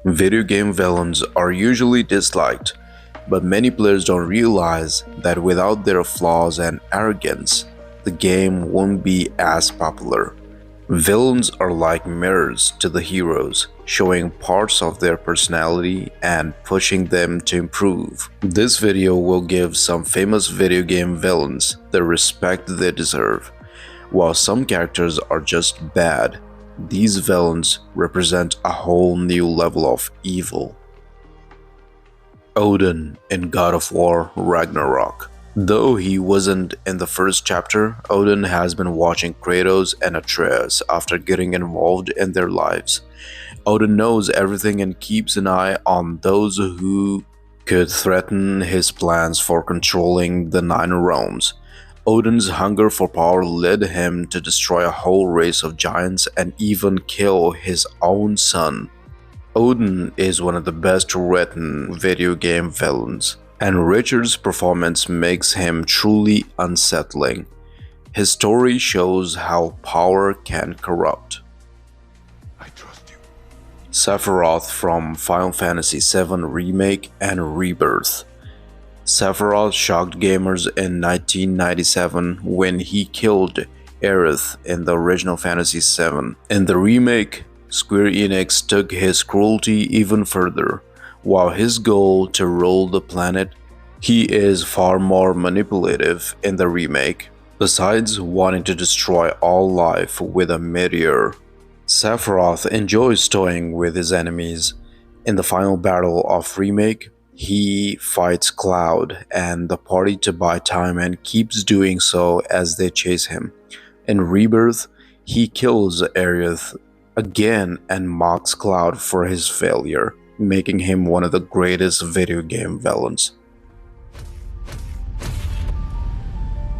Video game villains are usually disliked, but many players don't realize that without their flaws and arrogance, the game won't be as popular. Villains are like mirrors to the heroes, showing parts of their personality and pushing them to improve. This video will give some famous video game villains the respect they deserve. While some characters are just bad, these villains represent a whole new level of evil. Odin in God of War Ragnarok. Though he wasn't in the first chapter, Odin has been watching Kratos and Atreus after getting involved in their lives. Odin knows everything and keeps an eye on those who could threaten his plans for controlling the Nine Realms. Odin's hunger for power led him to destroy a whole race of giants and even kill his own son. Odin is one of the best written video game villains, and Richard's performance makes him truly unsettling. His story shows how power can corrupt. I trust you. Sephiroth from Final Fantasy VII Remake and Rebirth. Sephiroth shocked gamers in 1997 when he killed Aerith in the original Fantasy VII. In the remake, Square Enix took his cruelty even further. While his goal to rule the planet, he is far more manipulative in the remake. Besides wanting to destroy all life with a meteor, Sephiroth enjoys toying with his enemies. In the final battle of Remake, he fights Cloud and the party to buy time and keeps doing so as they chase him. In Rebirth, he kills Aerith again and mocks Cloud for his failure, making him one of the greatest video game villains.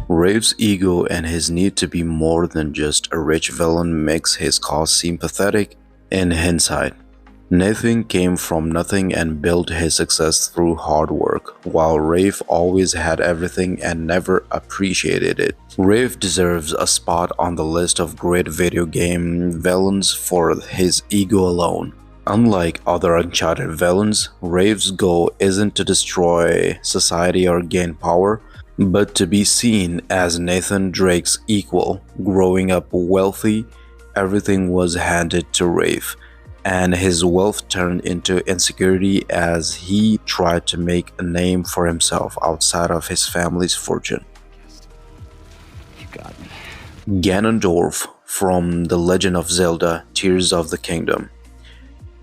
Rafe's ego and his need to be more than just a rich villain makes his cause seem pathetic in hindsight. Nathan came from nothing and built his success through hard work, while Rafe always had everything and never appreciated it. Rafe deserves a spot on the list of great video game villains for his ego alone. Unlike other Uncharted villains, Rafe's goal isn't to destroy society or gain power, but to be seen as Nathan Drake's equal. Growing up wealthy, everything was handed to Rafe, and his wealth turned into insecurity as he tried to make a name for himself outside of his family's fortune. You got me. Ganondorf from The Legend of Zelda: Tears of the Kingdom.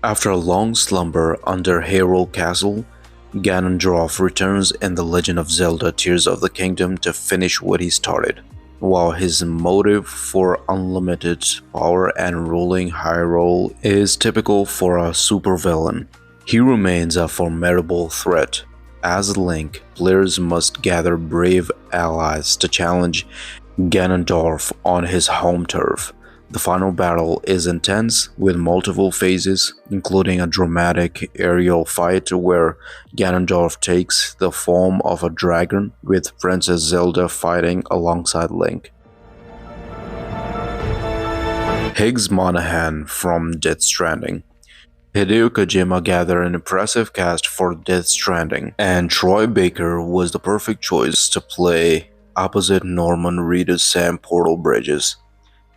After a long slumber under Hyrule Castle, Ganondorf returns in The Legend of Zelda: Tears of the Kingdom to finish what he started. While his motive for unlimited power and ruling Hyrule is typical for a supervillain, he remains a formidable threat. As Link, players must gather brave allies to challenge Ganondorf on his home turf. The final battle is intense, with multiple phases, including a dramatic aerial fight where Ganondorf takes the form of a dragon, with Princess Zelda fighting alongside Link. Higgs Monaghan from Death Stranding. Hideo Kojima gathered an impressive cast for Death Stranding, and Troy Baker was the perfect choice to play opposite Norman Reedus' Sam Portal Bridges.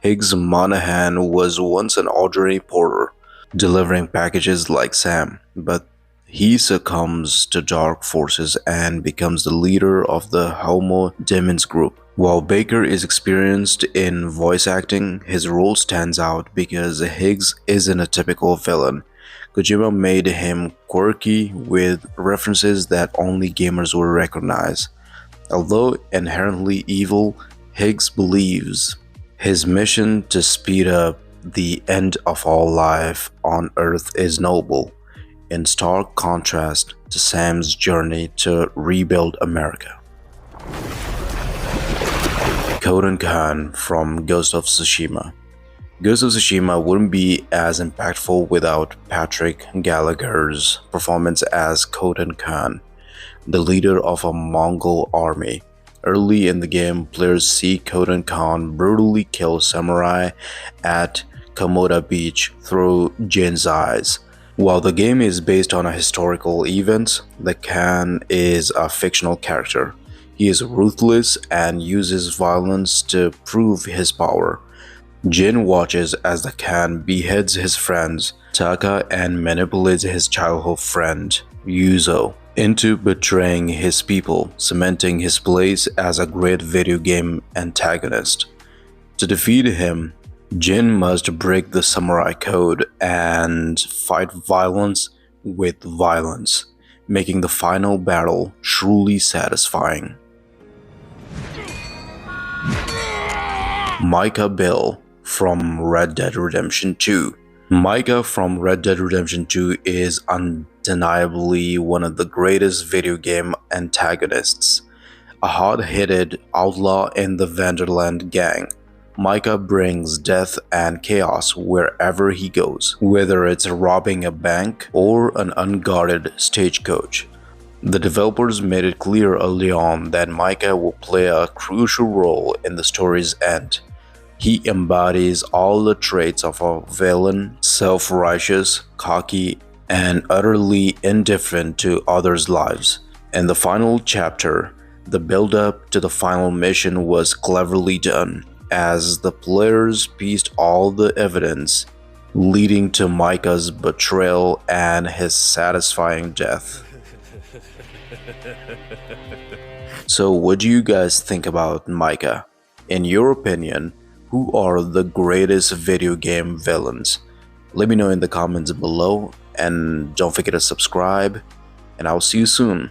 Higgs Monaghan was once an ordinary porter, delivering packages like Sam, but he succumbs to dark forces and becomes the leader of the Homo Demens group. While Baker is experienced in voice acting, his role stands out because Higgs isn't a typical villain. Kojima made him quirky with references that only gamers will recognize. Although inherently evil, Higgs believes his mission to speed up the end of all life on Earth is noble, in stark contrast to Sam's journey to rebuild America. Kodan Khan from Ghost of Tsushima. Ghost of Tsushima wouldn't be as impactful without Patrick Gallagher's performance as Kodan Khan, the leader of a Mongol army. Early in the game, players see Kodan Khan brutally kill samurai at Komoda Beach through Jin's eyes. While the game is based on a historical event, the Khan is a fictional character. He is ruthless and uses violence to prove his power. Jin watches as the Khan beheads his friends, Taka, and manipulates his childhood friend, Yuzo, into betraying his people, cementing his place as a great video game antagonist. To defeat him, Jin must break the samurai code and fight violence with violence, making the final battle truly satisfying. Micah Bell from Red Dead Redemption 2. Micah from Red Dead Redemption 2 is undeniably one of the greatest video game antagonists. A hot-headed outlaw in the Vanderland gang, Micah brings death and chaos wherever he goes, whether it's robbing a bank or an unguarded stagecoach. The developers made it clear early on that Micah will play a crucial role in the story's end. He embodies all the traits of a villain, self-righteous, cocky, and utterly indifferent to others' lives. In the final chapter, the build-up to the final mission was cleverly done, as the players pieced all the evidence leading to Micah's betrayal and his satisfying death. So what do you guys think about Micah? In your opinion, who are the greatest video game villains? Let me know in the comments below, and don't forget to subscribe, and I'll see you soon.